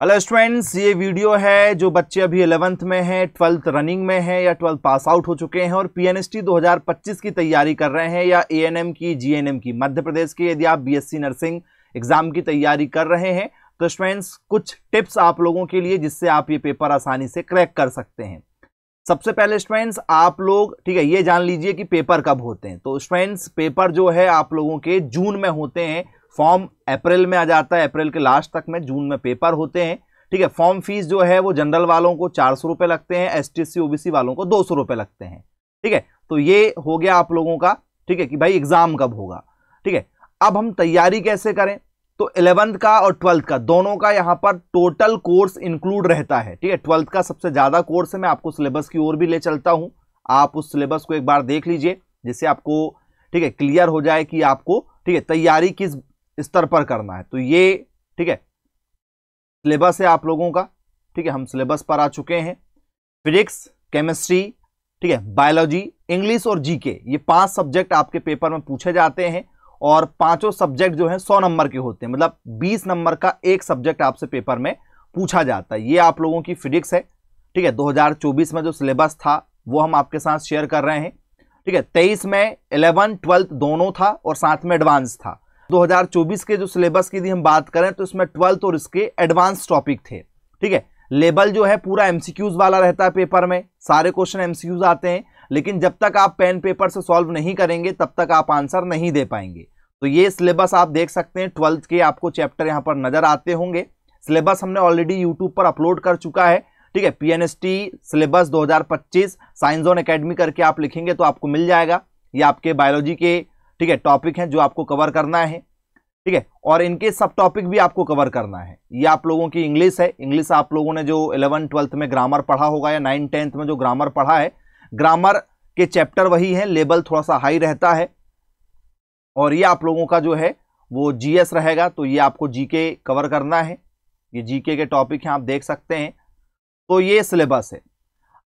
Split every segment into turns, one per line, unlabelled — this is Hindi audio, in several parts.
हेलो स्टूडेंट्स, ये वीडियो है जो बच्चे अभी 11th में हैं, 12th रनिंग में हैं या 12th पास आउट हो चुके हैं और पीएनएसटी 2025 की तैयारी कर रहे हैं या एएनएम की, जीएनएम की, मध्य प्रदेश की, यदि आप बीएससी नर्सिंग एग्जाम की तैयारी कर रहे हैं तो स्टूडेंट्स कुछ टिप्स आप लोगों के लिए जिससे आप ये पेपर आसानी से क्रैक कर सकते हैं। सबसे पहले स्टूडेंट्स आप लोग ठीक है ये जान लीजिए कि पेपर कब होते हैं। तो स्टूडेंट्स पेपर जो है आप लोगों के जून में होते हैं, फॉर्म अप्रैल में आ जाता है, अप्रैल के लास्ट तक में, जून में पेपर होते हैं। ठीक है, फॉर्म फीस जो है वो जनरल वालों को 400 रुपए लगते हैं, एसटीसी ओबीसी वालों को 200 रुपए लगते हैं। ठीक है, तो ये हो गया आप लोगों का। ठीक है कि भाई एग्जाम कब होगा। ठीक है, अब हम तैयारी कैसे करें। तो 11th का और 12th का दोनों का यहां पर टोटल कोर्स इंक्लूड रहता है। ठीक है, 12th का सबसे ज्यादा कोर्स है, मैं आपको सिलेबस की ओर भी ले चलता हूं, आप उस सिलेबस को एक बार देख लीजिए जिससे आपको ठीक है क्लियर हो जाए कि आपको ठीक है तैयारी किस स्तर पर करना है। तो ये ठीक है सिलेबस है आप लोगों का। ठीक है, हम सिलेबस पर आ चुके हैं। फिजिक्स, केमिस्ट्री, ठीक है, बायोलॉजी, इंग्लिश और जीके, ये 5 सब्जेक्ट आपके पेपर में पूछे जाते हैं और पांचों सब्जेक्ट जो है 100 नंबर के होते हैं, मतलब 20 नंबर का एक सब्जेक्ट आपसे पेपर में पूछा जाता है। ये आप लोगों की फिजिक्स है। ठीक है, 2024 में जो सिलेबस था वो हम आपके साथ शेयर कर रहे हैं। ठीक है, 23 में 11, 12 दोनों था और साथ में एडवांस था। 2024 के जो सिलेबस की यदि हम बात करें तो इसमें 12th और इसके एडवांस टॉपिक थे। ठीक है, लेवल जो है पूरा एमसीक्यूज वाला रहता है, पेपर में सारे क्वेश्चन एमसीक्यूज आते हैं, लेकिन जब तक आप पेन पेपर से सॉल्व नहीं करेंगे तब तक आप आंसर नहीं दे पाएंगे। तो ये सिलेबस आप देख सकते हैं, 12th के आपको चैप्टर यहां पर नजर आते होंगे। सिलेबस हमने ऑलरेडी यूट्यूब पर अपलोड कर चुका है। ठीक है, PNST syllabus 2025 science zone academy करके आप लिखेंगे तो आपको मिल जाएगा। ये आपके बायोलॉजी के ठीक है टॉपिक हैं जो आपको कवर करना है। ठीक है, और इनके सब टॉपिक भी आपको कवर करना है। ये आप लोगों की इंग्लिश है। इंग्लिश आप लोगों ने जो 11, 12th में ग्रामर पढ़ा होगा या 9, 10th में जो ग्रामर पढ़ा है, ग्रामर के चैप्टर वही है, लेवल थोड़ा सा हाई रहता है। और ये आप लोगों का जो है वो जीएस रहेगा, तो ये आपको जीके कवर करना है। ये जीके के टॉपिक हैं, आप देख सकते हैं। तो ये सिलेबस है।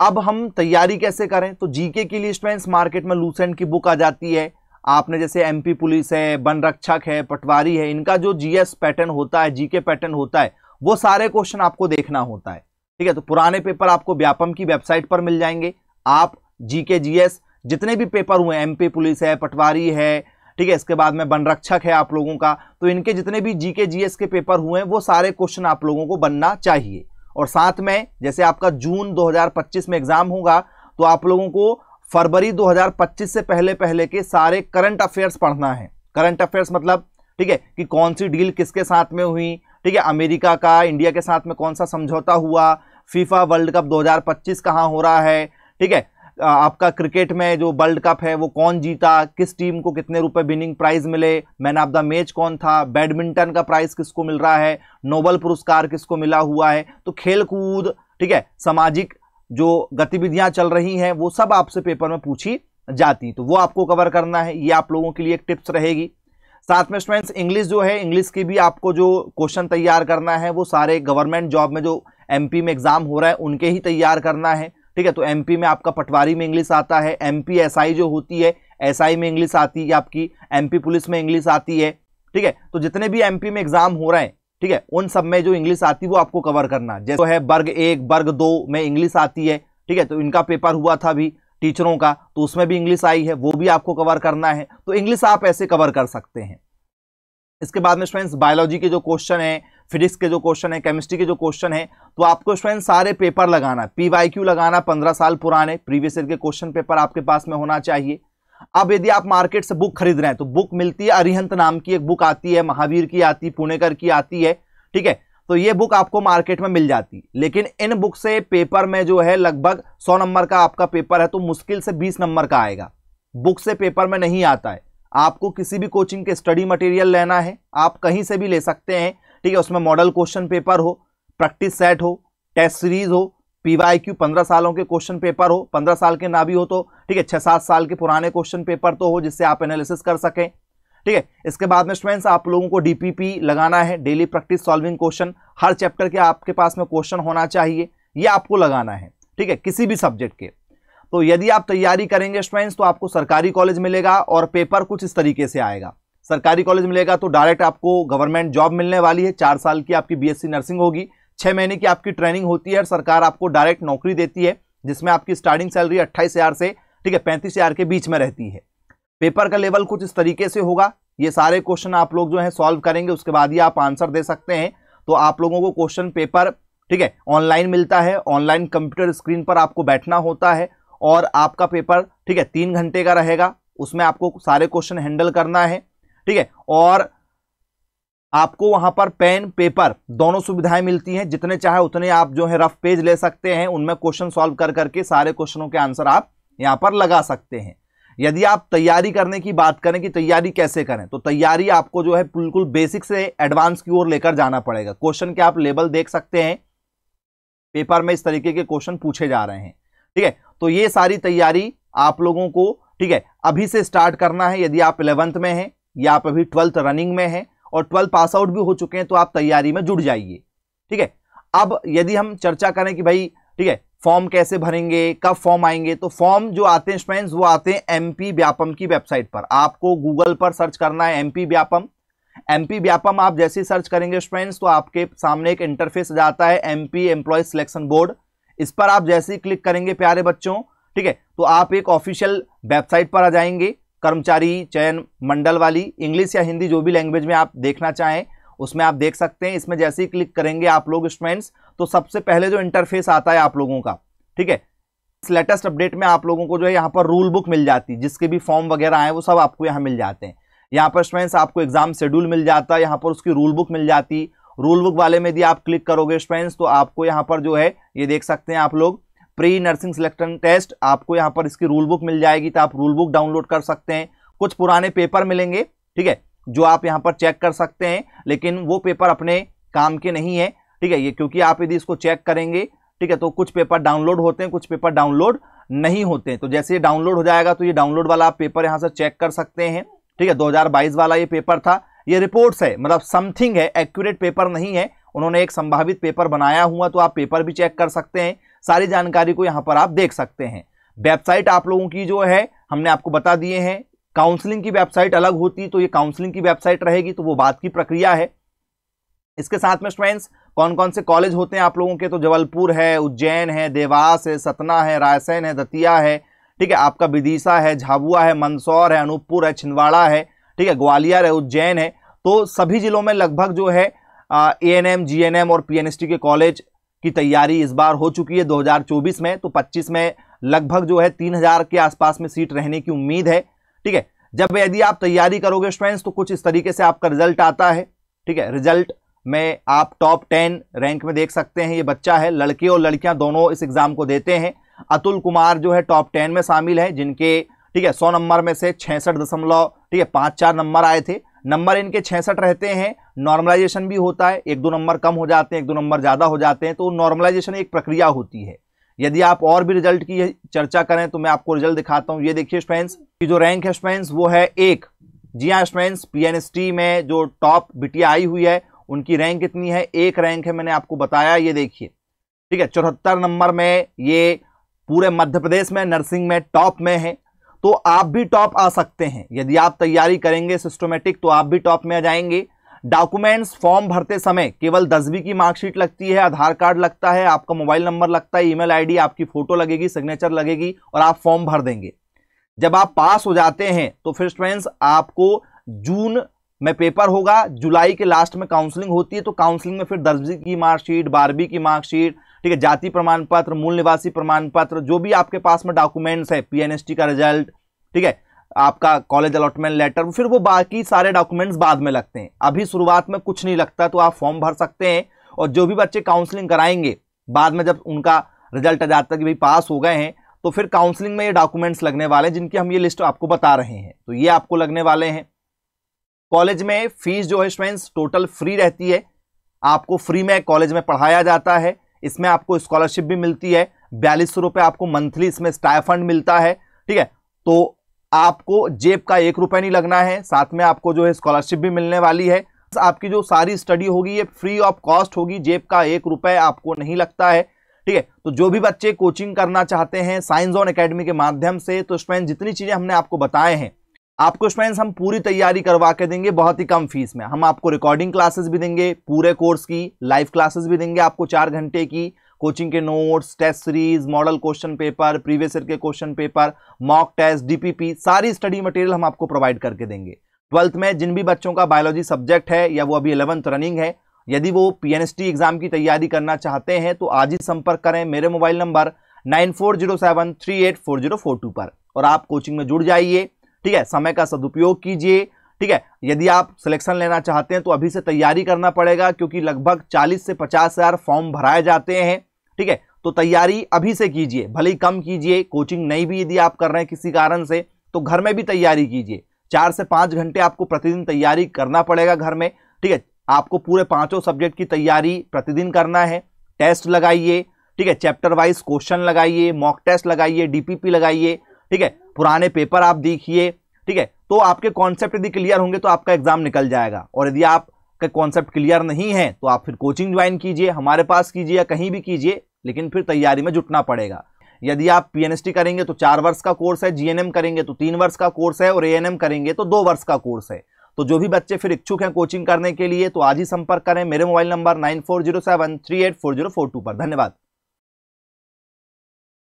अब हम तैयारी कैसे करें। तो जीके के लिए स्टूडेंट्स मार्केट में लूसेंट की बुक आ जाती है। आपने जैसे एमपी पुलिस है, वन रक्षक है, पटवारी है, इनका जो जीएस पैटर्न होता है, जीके पैटर्न होता है, वो सारे क्वेश्चन आपको देखना होता है। ठीक है, तो पुराने पेपर आपको व्यापम की वेबसाइट पर मिल जाएंगे। आप जीके जीएस जितने भी पेपर हुए, एमपी पुलिस है, पटवारी है, ठीक है, इसके बाद में वन रक्षक है आप लोगों का, तो इनके जितने भी जीके जीएस के पेपर हुए हैं वो सारे क्वेश्चन आप लोगों को बनना चाहिए। और साथ में जैसे आपका जून 2025 में एग्जाम होगा तो आप लोगों को फरवरी 2025 से पहले पहले के सारे करंट अफेयर्स पढ़ना है। करंट अफेयर्स मतलब ठीक है कि कौन सी डील किसके साथ में हुई। ठीक है, अमेरिका का इंडिया के साथ में कौन सा समझौता हुआ, फीफा वर्ल्ड कप 2025 कहां हो रहा है। ठीक है, आपका क्रिकेट में जो वर्ल्ड कप है वो कौन जीता, किस टीम को कितने रुपए विनिंग प्राइज मिले, मैन ऑफ द मैच कौन था, बैडमिंटन का प्राइज किसको मिल रहा है, नोबेल पुरस्कार किसको मिला हुआ है। तो खेल कूद, ठीक है, सामाजिक जो गतिविधियां चल रही हैं वो सब आपसे पेपर में पूछी जाती, तो वो आपको कवर करना है। ये आप लोगों के लिए एक टिप्स रहेगी। साथ में स्टूडेंट्स इंग्लिश जो है, इंग्लिश की भी आपको जो क्वेश्चन तैयार करना है वो सारे गवर्नमेंट जॉब में जो एमपी में एग्जाम हो रहा है उनके ही तैयार करना है। ठीक है, तो एमपी में आपका पटवारी में इंग्लिश आता है, एमपी एसआई जो होती है एसआई में इंग्लिश आती है आपकी, एमपी पुलिस में इंग्लिश आती है। ठीक है, तो जितने भी एमपी में एग्जाम हो रहे हैं, ठीक है, उन सब में जो इंग्लिश आती है वो आपको कवर करना। जैसे है वर्ग 1, वर्ग 2 में इंग्लिश आती है। ठीक है, तो इनका पेपर हुआ था अभी टीचरों का, तो उसमें भी इंग्लिश आई है, वो भी आपको कवर करना है। तो इंग्लिश आप ऐसे कवर कर सकते हैं। इसके बाद में स्टूडेंट्स बायोलॉजी के जो क्वेश्चन है, फिजिक्स के जो क्वेश्चन है, केमिस्ट्री के जो क्वेश्चन है, तो आपको स्टूडेंट्स सारे पेपर लगाना है, पीवाईक्यू लगाना, 15 साल पुराने प्रीवियस ईयर के क्वेश्चन पेपर आपके पास में होना चाहिए। अब यदि आप मार्केट से बुक खरीद रहे हैं तो बुक मिलती है, अरिहंत नाम की एक बुक आती है, महावीर की आती है, पुणेकर की आती है। ठीक है, तो ये बुक आपको मार्केट में मिल जाती, लेकिन इन बुक से पेपर में जो है लगभग 100 नंबर का आपका पेपर है तो मुश्किल से 20 नंबर का आएगा। बुक से पेपर में नहीं आता है। आपको किसी भी कोचिंग के स्टडी मटेरियल लेना है, आप कहीं से भी ले सकते हैं। ठीक है, उसमें मॉडल क्वेश्चन पेपर हो, प्रैक्टिस सेट हो, टेस्ट सीरीज हो, पीवाईक्यू 15 सालों के क्वेश्चन पेपर हो, 15 साल के ना भी हो तो ठीक है 6-7 साल के पुराने क्वेश्चन पेपर तो हो जिससे आप एनालिसिस कर सकें। ठीक है, इसके बाद में स्टूडेंट्स आप लोगों को डीपीपी लगाना है, डेली प्रैक्टिस सॉल्विंग क्वेश्चन, हर चैप्टर के आपके पास में क्वेश्चन होना चाहिए, ये आपको लगाना है। ठीक है, किसी भी सब्जेक्ट के। तो यदि आप तैयारी करेंगे स्टूडेंट्स तो आपको सरकारी कॉलेज मिलेगा और पेपर कुछ इस तरीके से आएगा। सरकारी कॉलेज मिलेगा तो डायरेक्ट आपको गवर्नमेंट जॉब मिलने वाली है, 4 साल की आपकी बीएससी नर्सिंग होगी, 6 महीने की आपकी ट्रेनिंग होती है और सरकार आपको डायरेक्ट नौकरी देती है, जिसमें आपकी स्टार्टिंग सैलरी 28,000 से 35,000 के बीच में रहती है। पेपर का लेवल कुछ इस तरीके से होगा। ये सारे क्वेश्चन आप लोग जो है सॉल्व करेंगे, उसके बाद ही आप आंसर दे सकते हैं। तो आप लोगों को क्वेश्चन पेपर ऑनलाइन मिलता है, ऑनलाइन कंप्यूटर स्क्रीन पर आपको बैठना होता है और आपका पेपर 3 घंटे का रहेगा। उसमें आपको सारे क्वेश्चन हैंडल करना है, और आपको वहां पर पेन पेपर दोनों सुविधाएं मिलती हैं। जितने चाहे उतने आप जो है रफ पेज ले सकते हैं, उनमें क्वेश्चन सॉल्व कर करके सारे क्वेश्चनों के आंसर आप यहां पर लगा सकते हैं। यदि आप तैयारी करने की बात करें कि तैयारी कैसे करें, तो तैयारी आपको जो है बिल्कुल बेसिक से एडवांस की ओर लेकर जाना पड़ेगा। क्वेश्चन के आप लेवल देख सकते हैं, पेपर में इस तरीके के क्वेश्चन पूछे जा रहे हैं। तो ये सारी तैयारी आप लोगों को अभी से स्टार्ट करना है। यदि आप 11th में हैं या आप अभी 12th रनिंग में हैं और 12 पास आउट भी हो चुके हैं, तो आप तैयारी में जुड़ जाइए। अब यदि हम चर्चा करें कि भाई फॉर्म कैसे भरेंगे, कब फॉर्म आएंगे, तो फॉर्म जो आते हैं स्टूडेंट्स वो आते हैं एमपी व्यापम की वेबसाइट पर। आपको गूगल पर सर्च करना है एमपी व्यापम। एमपी व्यापम आप जैसे ही सर्च करेंगे स्टूडेंट्स, तो आपके सामने एक इंटरफेस जाता है एमपी एम्प्लॉय सिलेक्शन बोर्ड। इस पर आप जैसे ही क्लिक करेंगे प्यारे बच्चों, तो आप एक ऑफिशियल वेबसाइट पर आ जाएंगे, कर्मचारी चयन मंडल वाली। इंग्लिश या हिंदी जो भी लैंग्वेज में आप देखना चाहें उसमें आप देख सकते हैं। इसमें जैसे ही क्लिक करेंगे आप लोग स्टूडेंट्स, तो सबसे पहले जो इंटरफेस आता है आप लोगों का, इस लेटेस्ट अपडेट में आप लोगों को जो है यहाँ पर रूल बुक मिल जाती है, जिसके भी फॉर्म वगैरह आए वो सब आपको यहाँ मिल जाते हैं। यहाँ पर स्टूडेंट्स आपको एग्जाम शेड्यूल मिल जाता है, यहाँ पर उसकी रूल बुक मिल जाती। रूल बुक वाले में यदि आप क्लिक करोगे स्टूडेंट्स, तो आपको यहाँ पर जो है ये देख सकते हैं आप लोग प्री नर्सिंग सिलेक्शन टेस्ट, आपको यहाँ पर इसकी रूल बुक मिल जाएगी। तो आप रूल बुक डाउनलोड कर सकते हैं। कुछ पुराने पेपर मिलेंगे, जो आप यहाँ पर चेक कर सकते हैं, लेकिन वो पेपर अपने काम के नहीं है। ये क्योंकि आप यदि इसको चेक करेंगे, तो कुछ पेपर डाउनलोड होते हैं, कुछ पेपर डाउनलोड नहीं होते हैं। तो जैसे ये डाउनलोड हो जाएगा तो ये डाउनलोड वाला आप पेपर यहाँ से चेक कर सकते हैं। 2022 वाला ये पेपर था। ये रिपोर्ट्स है, मतलब समथिंग है, एक्यूरेट पेपर नहीं है। उन्होंने एक संभावित पेपर बनाया हुआ, तो आप पेपर भी चेक कर सकते हैं। सारी जानकारी को यहाँ पर आप देख सकते हैं। वेबसाइट आप लोगों की जो है हमने आपको बता दिए हैं। काउंसलिंग की वेबसाइट अलग होती, तो ये काउंसलिंग की वेबसाइट रहेगी, तो वो बात की प्रक्रिया है। इसके साथ में स्टूडेंट्स कौन कौन से कॉलेज होते हैं आप लोगों के, तो जबलपुर है, उज्जैन है, देवास है, सतना है, रायसेन है, दतिया है, आपका विदिशा है, झाबुआ है, मंदसौर है, अनूपपुर है, छिंदवाड़ा है, ग्वालियर है, उज्जैन है। तो सभी जिलों में लगभग जो है ANM, GNM और PNST के कॉलेज की तैयारी इस बार हो चुकी है 2024 में। तो 25 में लगभग जो है 3000 के आसपास में सीट रहने की उम्मीद है। जब यदि आप तैयारी करोगे स्टूडेंट्स, तो कुछ इस तरीके से आपका रिजल्ट आता है। रिजल्ट में आप टॉप 10 रैंक में देख सकते हैं। ये बच्चा है, लड़के और लड़कियां दोनों इस एग्जाम को देते हैं। अतुल कुमार जो है टॉप 10 में शामिल है, जिनके 100 नंबर में से 66.54 नंबर आए थे। नंबर इनके 66 रहते हैं। नॉर्मलाइजेशन भी होता है, 1-2 नंबर कम हो जाते हैं, 1-2 नंबर ज्यादा हो जाते हैं। तो नॉर्मलाइजेशन एक प्रक्रिया होती है। यदि आप और भी रिजल्ट की चर्चा करें तो मैं आपको रिजल्ट दिखाता हूं। ये देखिए स्टूडेंट्स की जो रैंक है स्टूडेंट्स वो है 1। जी हाँ स्टूडेंट्स, PNST में जो टॉप बिटिया आई हुई है उनकी रैंक कितनी है, 1 रैंक है, मैंने आपको बताया। ये देखिए 74 नंबर में ये पूरे मध्य प्रदेश में नर्सिंग में टॉप में है। तो आप भी टॉप आ सकते हैं। यदि आप तैयारी करेंगे सिस्टमेटिक, तो आप भी टॉप में आ जाएंगे। डॉक्यूमेंट्स फॉर्म भरते समय केवल 10वीं की मार्कशीट लगती है, आधार कार्ड लगता है, आपका मोबाइल नंबर लगता है, ईमेल आईडी, आपकी फोटो लगेगी, सिग्नेचर लगेगी और आप फॉर्म भर देंगे। जब आप पास हो जाते हैं तो फिर स्टूडेंट्स आपको जून में पेपर होगा, जुलाई के लास्ट में काउंसलिंग होती है। तो काउंसलिंग में फिर 10वीं की मार्कशीट, 12वीं की मार्कशीट, जाति प्रमाण पत्र, मूल निवासी प्रमाण पत्र, जो भी आपके पास में डॉक्यूमेंट्स है, PNST का रिजल्ट, आपका कॉलेज अलॉटमेंट लेटर, फिर वो बाकी सारे डॉक्यूमेंट्स बाद में लगते हैं। अभी शुरुआत में कुछ नहीं लगता, तो आप फॉर्म भर सकते हैं। और जो भी बच्चे काउंसलिंग कराएंगे बाद में, जब उनका रिजल्ट आ जाता है कि भाई पास हो गए हैं, तो फिर काउंसलिंग में ये डॉक्यूमेंट्स लगने वाले हैं, जिनकी हम ये लिस्ट आपको बता रहे हैं। तो ये आपको लगने वाले हैं। कॉलेज में फीस जो है स्टूडेंट्स टोटल फ्री रहती है। आपको फ्री में कॉलेज में पढ़ाया जाता है। इसमें आपको स्कॉलरशिप भी मिलती है। 4200 रुपये आपको मंथली इसमें स्टाइफंड मिलता है। तो आपको जेब का 1 रुपया नहीं लगना है। साथ में आपको जो है स्कॉलरशिप भी मिलने वाली है। आपकी जो सारी स्टडी होगी ये फ्री ऑफ कॉस्ट होगी, जेब का 1 रुपया आपको नहीं लगता है। तो जो भी बच्चे कोचिंग करना चाहते हैं साइंस जोन एकेडमी के माध्यम से, तो स्टूडेंट जितनी चीजें हमने आपको बताए हैं आपको स्टूडेंट्स हम पूरी तैयारी करवा के देंगे बहुत ही कम फीस में। हम आपको रिकॉर्डिंग क्लासेस भी देंगे, पूरे कोर्स की लाइव क्लासेस भी देंगे आपको 4 घंटे की, कोचिंग के notes, test series, model question paper, previous year के question paper, mock test, DPP, सारी स्टडी मटेरियल हम आपको प्रोवाइड करके देंगे। 12th में जिन भी बच्चों का बायोलॉजी सब्जेक्ट है या वो अभी 11th रनिंग है, यदि वो पीएनएसटी एग्जाम की तैयारी करना चाहते हैं तो आज ही संपर्क करें मेरे मोबाइल नंबर 9407384042 पर और आप कोचिंग में जुड़ जाइए। ठीक है, समय का सदुपयोग कीजिए। ठीक है, यदि आप सिलेक्शन लेना चाहते हैं तो अभी से तैयारी करना पड़ेगा, क्योंकि लगभग 40 से 50 हजार फॉर्म भराए जाते हैं। ठीक है, तो तैयारी अभी से कीजिए, भले ही कम कीजिए। कोचिंग नहीं भी यदि आप कर रहे हैं किसी कारण से तो घर में भी तैयारी कीजिए। 4 से 5 घंटे आपको प्रतिदिन तैयारी करना पड़ेगा घर में। ठीक है, आपको पूरे 5 सब्जेक्ट की तैयारी प्रतिदिन करना है। टेस्ट लगाइए, ठीक है, चैप्टर वाइज क्वेश्चन लगाइए, मॉक टेस्ट लगाइए, डीपीपी लगाइए। ठीक है, पुराने पेपर आप देखिए। ठीक है, तो आपके कॉन्सेप्ट यदि क्लियर होंगे तो आपका एग्जाम निकल जाएगा। और यदि आपका कॉन्सेप्ट क्लियर नहीं है तो आप फिर कोचिंग ज्वाइन कीजिए, हमारे पास कीजिए या कहीं भी कीजिए, लेकिन फिर तैयारी में जुटना पड़ेगा। यदि आप पीएनएसटी करेंगे तो 4 वर्ष का कोर्स है, जीएनएम करेंगे तो 3 वर्ष का कोर्स है और एएनएम करेंगे तो 2 वर्ष का कोर्स है। तो जो भी बच्चे फिर इच्छुक हैं कोचिंग करने के लिए तो आज ही संपर्क करें मेरे मोबाइल नंबर 9407384042 पर। धन्यवाद।